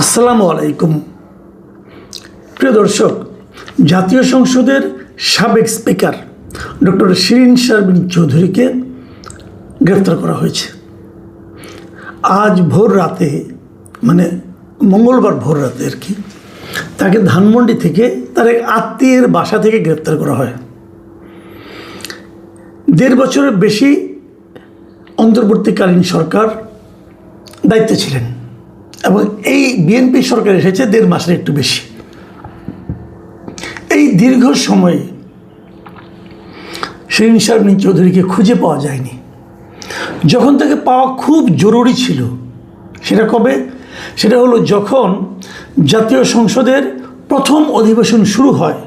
আসসালামু আলাইকুম। প্রিয় দর্শক, জাতীয় সংসদের সাবেক স্পিকার ডক্টর শিরিন শারমিন চৌধুরীকে গ্রেফতার করা হয়েছে। আজ ভোর রাতে, মানে মঙ্গলবার ভোর রাতে আর কি, তাকে ধানমন্ডি থেকে তার এক আত্মীয়ের বাসা থেকে গ্রেফতার করা হয়। 1.5 বছরের বেশি অন্তর্বর্তীকালীন সরকার দায়িত্বে ছিলেন এবং এই বিএনপি সরকার এসেছে 1.5 মাসের একটু বেশি। এই দীর্ঘ সময়ে শিরিন শারমিন চৌধুরীকে খুঁজে পাওয়া যায়নি। যখন তাকে পাওয়া খুব জরুরি ছিল, সেটা কবে? সেটা হলো যখন জাতীয় সংসদের প্রথম অধিবেশন শুরু হয়।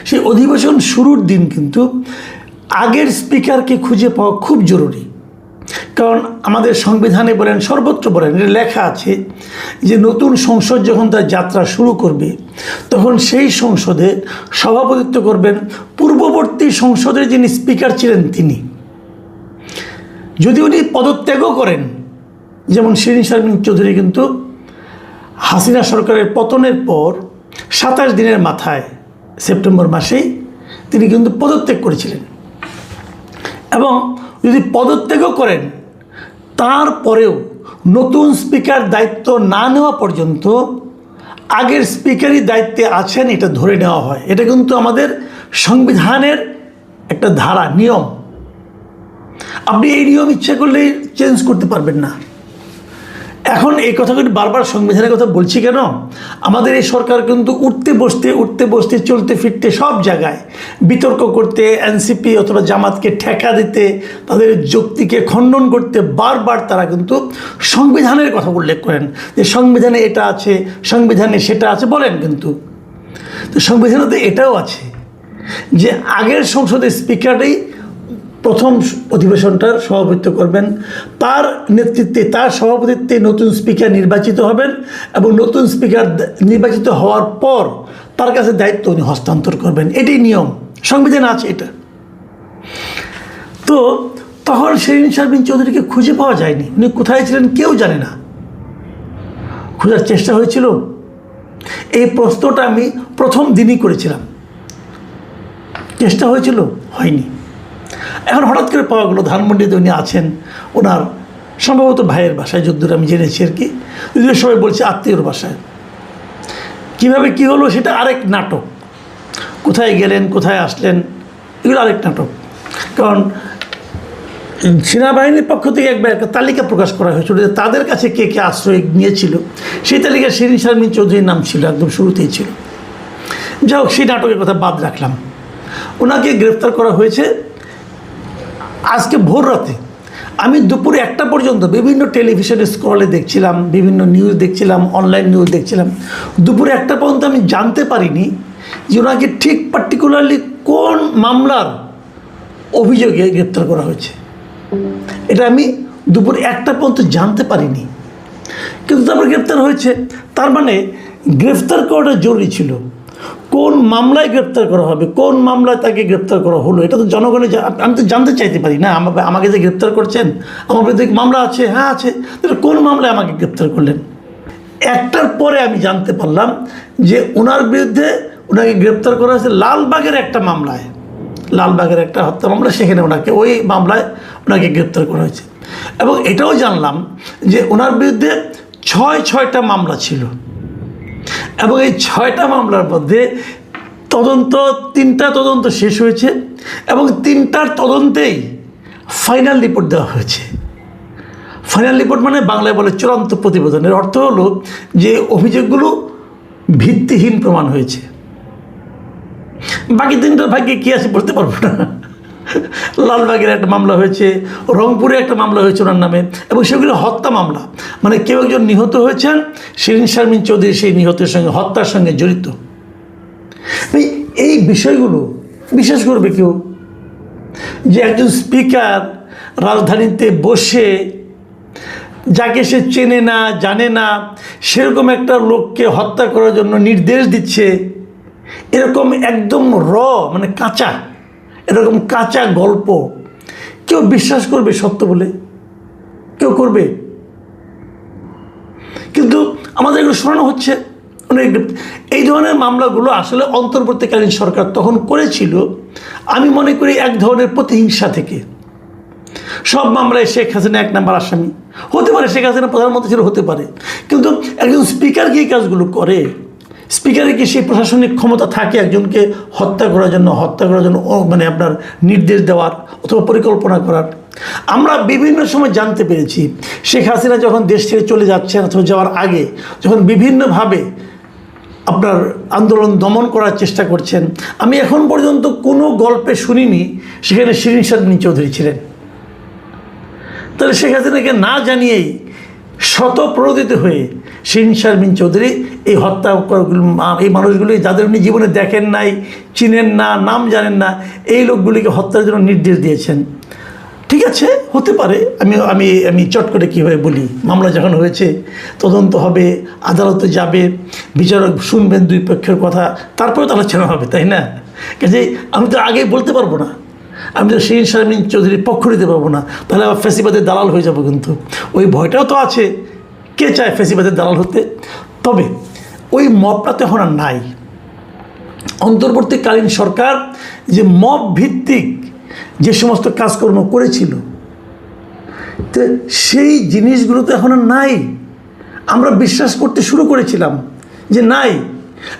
সেই অধিবেশন শুরুর দিন কিন্তু আগের স্পিকারকে খুঁজে পাওয়া খুব জরুরি। কারণ আমাদের সংবিধানে বলেন, সর্বত্র বলেন, এটা লেখা আছে যে নতুন সংসদ যখন তার যাত্রা শুরু করবে তখন সেই সংসদে সভাপতিত্ব করবেন পূর্ববর্তী সংসদের যিনি স্পিকার ছিলেন তিনি। যদি উনি পদত্যাগও করেন, যেমন শিরিন শারমিন চৌধুরী কিন্তু হাসিনা সরকারের পতনের পর 27 দিনের মাথায় সেপ্টেম্বর মাসেই তিনি কিন্তু পদত্যাগ করেছিলেন, এবং যদি পদত্যাগও করেন তারপরেও নতুন স্পিকার দায়িত্ব না নেওয়া পর্যন্ত আগের স্পিকারই দায়িত্বে আছেন এটা ধরে নেওয়া হয়। এটা কিন্তু আমাদের সংবিধানের একটা ধারা, নিয়ম। আপনি এই নিয়ম ইচ্ছা করলে চেঞ্জ করতে পারবেন না। এখন এই কথাগুলি বারবার সংবিধানের কথা বলছি কেন? আমাদের এই সরকার কিন্তু উঠতে বসতে চলতে ফিরতে সব জায়গায় বিতর্ক করতে, এনসিপি অথবা জামাতকে ঠেকা দিতে, তাদের যুক্তিকে খণ্ডন করতে বারবার তারা কিন্তু সংবিধানের কথা উল্লেখ করেন যে সংবিধানে এটা আছে, সংবিধানে সেটা আছে বলেন, কিন্তু তো সংবিধানে তো এটাও আছে যে আগের সংসদের স্পিকারই প্রথম অধিবেশনটার সভাপতিত্ব করবেন, তার নেতৃত্বে, তার সভাপতিত্বে নতুন স্পিকার নির্বাচিত হবেন এবং নতুন স্পিকার নির্বাচিত হওয়ার পর তার কাছে দায়িত্ব উনি হস্তান্তর করবেন। এটাই নিয়ম, সংবিধানে আছে এটা। তো তখন শিরিন শারমিন চৌধুরীকে খুঁজে পাওয়া যায়নি। উনি কোথায় ছিলেন কেউ জানে না। খোঁজার চেষ্টা হয়েছিল, এই প্রশ্নটা আমি প্রথম দিনই করেছিলাম। চেষ্টা হয়েছিল, হয়নি। এখন হঠাৎ করে পাওয়া গেলো ধানমন্ডিতে উনি আছেন, ওনার সম্ভবত ভাইয়ের বাসায়, যদ্দূর আমি জেনেছি আর কি। যদিও সবাই বলছে আত্মীয়র বাসায়। কীভাবে কী হলো সেটা আরেক নাটক। কোথায় গেলেন, কোথায় আসলেন, এগুলো আরেক নাটক। কারণ সেনাবাহিনীর পক্ষ থেকে একবার একটা তালিকা প্রকাশ করা হয়েছিল যে তাদের কাছে কে কে আশ্রয় নিয়েছিল। সেই তালিকায় শিরিন শারমিন চৌধুরীর নাম ছিল, একদম শুরুতেই ছিল। যাই হোক, সেই নাটকের কথা বাদ রাখলাম। ওনাকে গ্রেফতার করা হয়েছে আজকে ভোর রাতে। আমি দুপুর 1টা পর্যন্ত বিভিন্ন টেলিভিশনে স্ক্রলে দেখছিলাম, বিভিন্ন নিউজ দেখছিলাম, অনলাইন নিউজ দেখছিলাম। দুপুর 1টা পর্যন্ত আমি জানতে পারিনি যে ওনাকে ঠিক পার্টিকুলারলি কোন মামলার অভিযোগে গ্রেপ্তার করা হয়েছে। এটা আমি দুপুর 1টা পর্যন্ত জানতে পারিনি, কিন্তু তারপর গ্রেপ্তার হয়েছে। তার মানে গ্রেফতার করাটা জরুরি ছিল। কোন মামলায় গ্রেপ্তার করা হবে, কোন মামলায় তাকে গ্রেপ্তার করা হলো, এটা তো জনগণের, আমি তো জানতে চাইতে পারি না। আমাকে যে গ্রেপ্তার করছেন, আমার বিরুদ্ধে মামলা আছে, হ্যাঁ আছে, তাহলে কোন মামলায় আমাকে গ্রেপ্তার করলেন? 1টার পরে আমি জানতে পারলাম যে ওনার বিরুদ্ধে, ওনাকে গ্রেপ্তার করা হয়েছে লালবাগের একটা মামলায়, লালবাগের একটা হত্যা মামলা, সেখানে ওনাকে, ওই মামলায় ওনাকে গ্রেপ্তার করা হয়েছে। এবং এটাও জানলাম যে ওনার বিরুদ্ধে 6টা মামলা ছিল, এবং এই 6টা মামলার মধ্যে 3টা তদন্ত শেষ হয়েছে এবং 3টার তদন্তেই ফাইনাল রিপোর্ট দেওয়া হয়েছে। ফাইনাল রিপোর্ট মানে বাংলায় বলে চূড়ান্ত প্রতিবেদনের অর্থ হলো যে অভিযোগগুলো ভিত্তিহীন প্রমাণ হয়েছে। বাকি 3টার ভাগ্যে কী আছে বলতে পারবো না। লালবাগের একটা মামলা হয়েছে, রংপুরে একটা মামলা হয়েছে ওনার নামে, এবং সেগুলো হত্যা মামলা। মানে কেউ একজন নিহত হয়েছেন, শিরিন শারমিন চৌধুরী সেই নিহতের সঙ্গে, হত্যার সঙ্গে জড়িত। এই বিষয়গুলো বিশ্বাস করবে কেউ যে একজন স্পিকার রাজধানীতে বসে, যাকে সে চেনে না, জানে না, সেরকম একটা লোককে হত্যা করার জন্য নির্দেশ দিচ্ছে? এরকম একদম মানে কাঁচা, এরকম কাঁচা গল্প কেউ বিশ্বাস করবে সত্য বলে? কেউ করবে? কিন্তু আমাদের এগুলো শোনানো হচ্ছে অনেক। এই ধরনের মামলাগুলো আসলে অন্তর্বর্তীকালীন সরকার তখন করেছিল, আমি মনে করি এক ধরনের প্রতিহিংসা থেকে। সব মামলায় শেখ হাসিনা এক নাম্বার আসামি হতে পারে, শেখ হাসিনা প্রধানমন্ত্রী ছিল হতে পারে, কিন্তু একজন স্পিকার কি এই কাজগুলো করে? স্পিকারের কি সেই প্রশাসনিক ক্ষমতা থাকে একজনকে হত্যা করার জন্য মানে আপনার নির্দেশ দেওয়ার অথবা পরিকল্পনা করার? আমরা বিভিন্ন সময় জানতে পেরেছি শেখ হাসিনা যখন দেশ ছেড়ে চলে যাচ্ছেন অথবা যাওয়ার আগে যখন বিভিন্নভাবে আপনার আন্দোলন দমন করার চেষ্টা করছেন, আমি এখন পর্যন্ত কোনো গল্পে শুনিনি সেখানে শিরিন শারমিন চৌধুরী ছিলেন। তাহলে শেখ হাসিনাকে না জানিয়েই শতপ্রণোদিত হয়ে শিরিন শারমিন চৌধুরী এই হত্যা এই মানুষগুলি যাদের উনি জীবনে দেখেন নাই, চিনেন না, নাম জানেন না, এই লোকগুলিকে হত্যার জন্য নির্দেশ দিয়েছেন। ঠিক আছে, হতে পারে। আমি আমি আমি চট করে কীভাবে বলি, মামলা যখন হয়েছে তদন্ত হবে, আদালতে যাবে, বিচারক শুনবেন দুই পক্ষের কথা, তারপরে তো আলোচনা হবে, তাই না? কাজে আমি তো আগেই বলতে পারবো না, আমি তো শিরিন শারমিন চৌধুরীর পক্ষ নিতে পারবো না, তাহলে আবার ফ্যাসিবাদের দালাল হয়ে যাবো। কিন্তু ওই ভয়টাও তো আছে, কে চায় ফ্যাসিবাদের দালাল হতে? তবে ওই মবটা তো এখন আর নাই। অন্তর্বর্তীকালীন সরকার যে মব ভিত্তিক যে সমস্ত কাজকর্ম করেছিল, তো সেই জিনিসগুলো তো এখন আর নাই। আমরা বিশ্বাস করতে শুরু করেছিলাম যে নাই,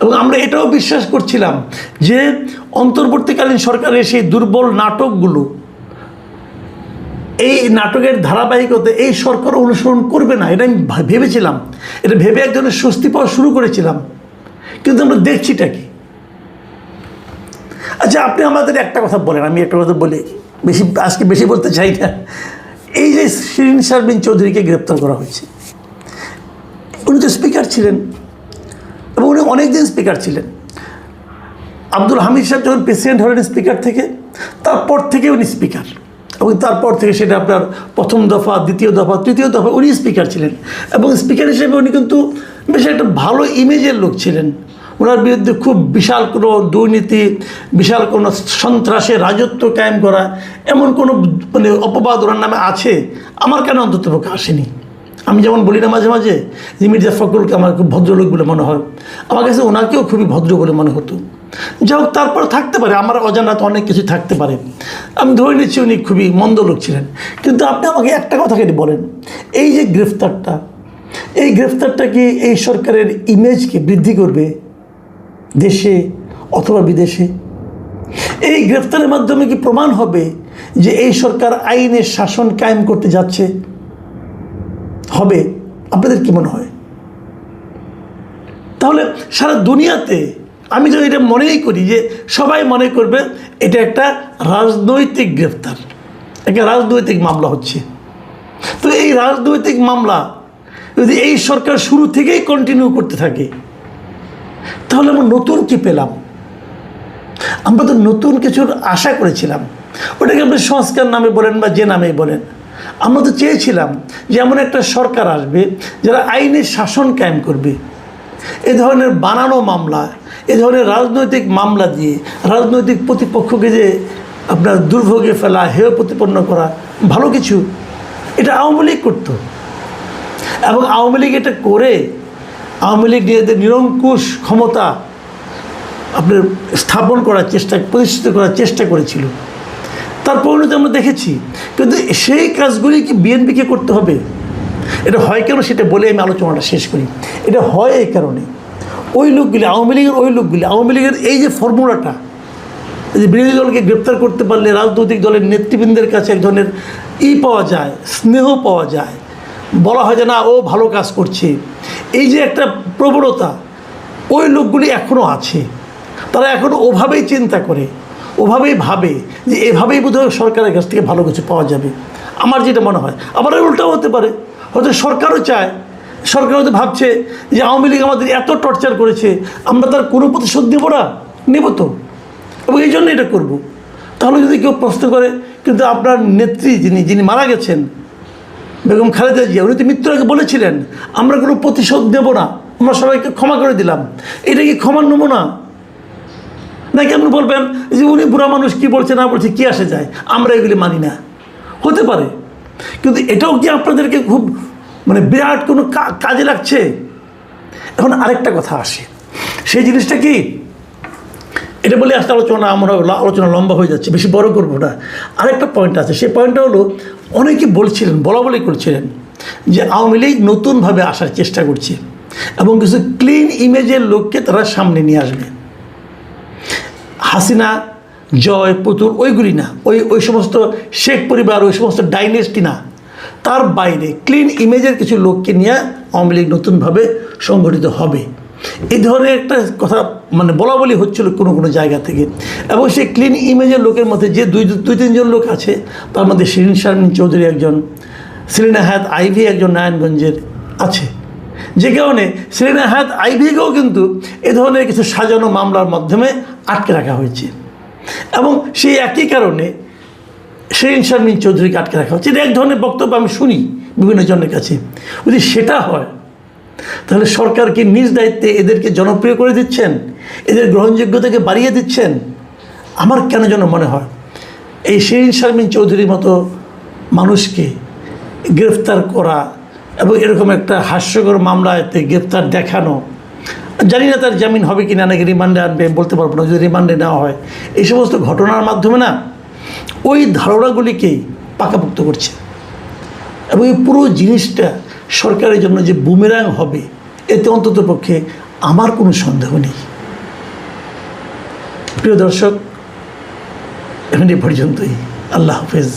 এবং আমরা এটাও বিশ্বাস করছিলাম যে অন্তর্বর্তীকালীন সরকারের সেই দুর্বল নাটকগুলো, এই নাটকের ধারাবাহিকতা এই সরকার অনুসরণ করবে না, এটা আমি ভেবেছিলাম। এটা ভেবে এক ধরনের স্বস্তি পাওয়া শুরু করেছিলাম, কিন্তু আমরা দেখছিটা কি? আচ্ছা, আপনি আমাদের একটা কথা বলেন, আমি একটা কথা বলি, আজকে বেশি বলতে চাই না। এই যে শিরিন শারমিন চৌধুরীকে গ্রেপ্তার করা হয়েছে, উনি তো স্পিকার ছিলেন এবং উনি অনেকদিন স্পিকার ছিলেন। আব্দুল হামিদ সাহেব যখন প্রেসিডেন্ট হলেন স্পিকার থেকে, তারপর থেকে উনি স্পিকার, এবং তারপর থেকে সেটা আপনার প্রথম দফা, দ্বিতীয় দফা, তৃতীয় দফা উনি স্পিকার ছিলেন। এবং স্পিকার হিসেবে উনি কিন্তু বেশ একটা ভালো ইমেজের লোক ছিলেন। ওনার বিরুদ্ধে খুব বিশাল কোনো দুর্নীতি, বিশাল কোনো সন্ত্রাসের রাজত্ব কায়েম করা, এমন কোনো মানে অপবাদ ওনার নামে আছে আমার কেন অন্ততপক্ষে আসেনি। আমি যেমন বলি না মাঝে মাঝে যে মির্জা ফখরুলকে আমার খুব ভদ্রলোক বলে মনে হয়, আমার কাছে ওনাকেও খুবই ভদ্র বলে মনে হতো। যাই হোক, তারপর থাকতে পারে আমার অজানা তো অনেক কিছু থাকতে পারে, আমি ধরে নিচ্ছি উনি খুবই মন্দ লোক ছিলেন। কিন্তু আপনি আমাকে একটা কথা কেটে বলেন, এই যে গ্রেফতারটা, এই গ্রেফতারটা কি এই সরকারের ইমেজকে বৃদ্ধি করবে দেশে অথবা বিদেশে? এই গ্রেফতারের মাধ্যমে কি প্রমাণ হবে যে এই সরকার আইনের শাসন কায়েম করতে যাচ্ছে? হবে? আপনাদের কি মনে হয়? তাহলে সারা দুনিয়াতে আমি যদি এটা মনেই করি যে সবাই মনে করবে এটা একটা রাজনৈতিক গ্রেফতার, একটা রাজনৈতিক মামলা হচ্ছে। তো এই রাজনৈতিক মামলা যদি এই সরকার শুরু থেকেই কন্টিনিউ করতে থাকে, তাহলে আমরা নতুন কি পেলাম? আমরা তো নতুন কিছুর আশা করেছিলাম, ওটাকে আপনি সংস্কার নামে বলেন বা যে নামেই বলেন। আমরা তো চেয়েছিলাম যে এমন একটা সরকার আসবে যারা আইনের শাসন কায়েম করবে। এ ধরনের বানানো মামলা, এ ধরনের রাজনৈতিক মামলা দিয়ে রাজনৈতিক প্রতিপক্ষকে যে আপনার দুর্ভোগে ফেলা, হেয় প্রতিপন্ন করা ভালো কিছু, এটা আওয়ামী লীগ করতো। এবং আওয়ামী লীগ এটা করে আওয়ামী লীগ নিজেদের নিরঙ্কুশ ক্ষমতা আপনার স্থাপন করার চেষ্টা, প্রতিষ্ঠিত করার চেষ্টা করেছিল। তার পরিণতি আমরা দেখেছি। কিন্তু সেই কাজগুলি কি বিএনপিকে করতে হবে? এটা হয় কেন সেটা বলে আমি আলোচনাটা শেষ করি। এটা হয় এই কারণে, ওই লোকগুলি আওয়ামী লীগের, ওই লোকগুলি আওয়ামী লীগের এই যে ফর্মুলাটা, যে বিরোধী দলকে গ্রেপ্তার করতে পারলে রাজনৈতিক দলের নেতৃবৃন্দের কাছে এক ধরনের পাওয়া যায়, স্নেহ পাওয়া যায়, বলা হয় যে না ও ভালো কাজ করছে, এই যে একটা প্রবণতা ওই লোকগুলি এখনও আছে। তারা এখনও ওভাবেই চিন্তা করে, ওভাবেই ভাবে যে এভাবেই বোধহয় সরকারের কাছ থেকে ভালো কিছু পাওয়া যাবে। আমার যেটা মনে হয়, আবার উল্টাও হতে পারে, হয়তো সরকারও চায়, সরকার হয়তো ভাবছে যে আওয়ামী লীগ আমাদের এত টর্চার করেছে, আমরা তার কোনো প্রতিশোধ নেব না, নেব তো, এবং এই জন্য এটা করব। তাহলে যদি কেউ প্রশ্ন করে, কিন্তু আপনার নেত্রী যিনি মারা গেছেন বেগম খালেদা জিয়া, উনি তো মৃত্যুর আগে বলেছিলেন আমরা কোনো প্রতিশোধ নেব না, আমরা সবাইকে ক্ষমা করে দিলাম। এটা কি ক্ষমার নমুনা? নাকি আপনি বলবেন যে উনি বুড়া মানুষ, কী বলছে না বলছে কী আসে যায়, আমরা এগুলি মানি না? হতে পারে, কিন্তু এটাও কি আপনাদেরকে খুব মানে বিরাট কোনো কাজে লাগছে। এখন আরেকটা কথা আসে, সেই জিনিসটা কি, এটা বলে আসলে আলোচনা লম্বা হয়ে যাচ্ছে, বেশি বড় করবো না। আরেকটা পয়েন্ট আছে, সেই পয়েন্টটা হলো অনেকে বলছিলেন, বলা করছিলেন যে আওয়ামী লীগ নতুনভাবে আসার চেষ্টা করছে এবং কিছু ক্লিন ইমেজের লোককে তারা সামনে নিয়ে আসবে। হাসিনা, জয়, পুতুল ওইগুলি না, ওই সমস্ত শেখ পরিবার, ওই সমস্ত ডাইনেস্টি না, তার বাইরে ক্লিন ইমেজের কিছু লোককে নিয়ে আওয়ামী লীগ নতুনভাবে সংগঠিত হবে, এই ধরনের একটা কথা মানে বলি হচ্ছিল কোনো জায়গা থেকে। এবং সেই ক্লিন ইমেজের লোকের মধ্যে যে দুই তিনজন লোক আছে, তার মধ্যে শিরিন শারমিন চৌধুরী একজন, সেলিনা হায়াৎ আইভি একজন নারায়ণগঞ্জের আছে, যে কারণে সেলিনা হায়াৎ আইভিকেও কিন্তু এ ধরনের কিছু সাজানো মামলার মাধ্যমে আটকে রাখা হয়েছে। এবং সেই একই কারণে শিরিন শারমিন চৌধুরীকে আটকে রাখা হচ্ছে। এটা এক ধরনের বক্তব্য আমি শুনি বিভিন্ন জনের কাছে। যদি সেটা হয় তাহলে সরকারকে নিজ দায়িত্বে এদেরকে জনপ্রিয় করে দিচ্ছেন, এদের গ্রহণযোগ্যতাকে বাড়িয়ে দিচ্ছেন। আমার কেন যেন মনে হয় এই শিরিন শারমিন চৌধুরীর মতো মানুষকে গ্রেফতার করা এবং এরকম একটা হাস্যকর মামলাতে গ্রেফতার দেখানো, জানি না তার জামিন হবে কি না, নাকি রিমান্ডে আনবে বলতে পারবো না, যদি রিমান্ডে নেওয়া হয়, এই সমস্ত ঘটনার মাধ্যমে না ওই ধারণাগুলিকেই পাকাপোক্ত করছে। এবং এই পুরো জিনিসটা সরকারের জন্য যে বুমেরাং হবে, এতে অন্তত পক্ষে আমার কোনো সন্দেহ নেই। প্রিয় দর্শক, এখন এই পর্যন্তই। আল্লাহ হাফেজ।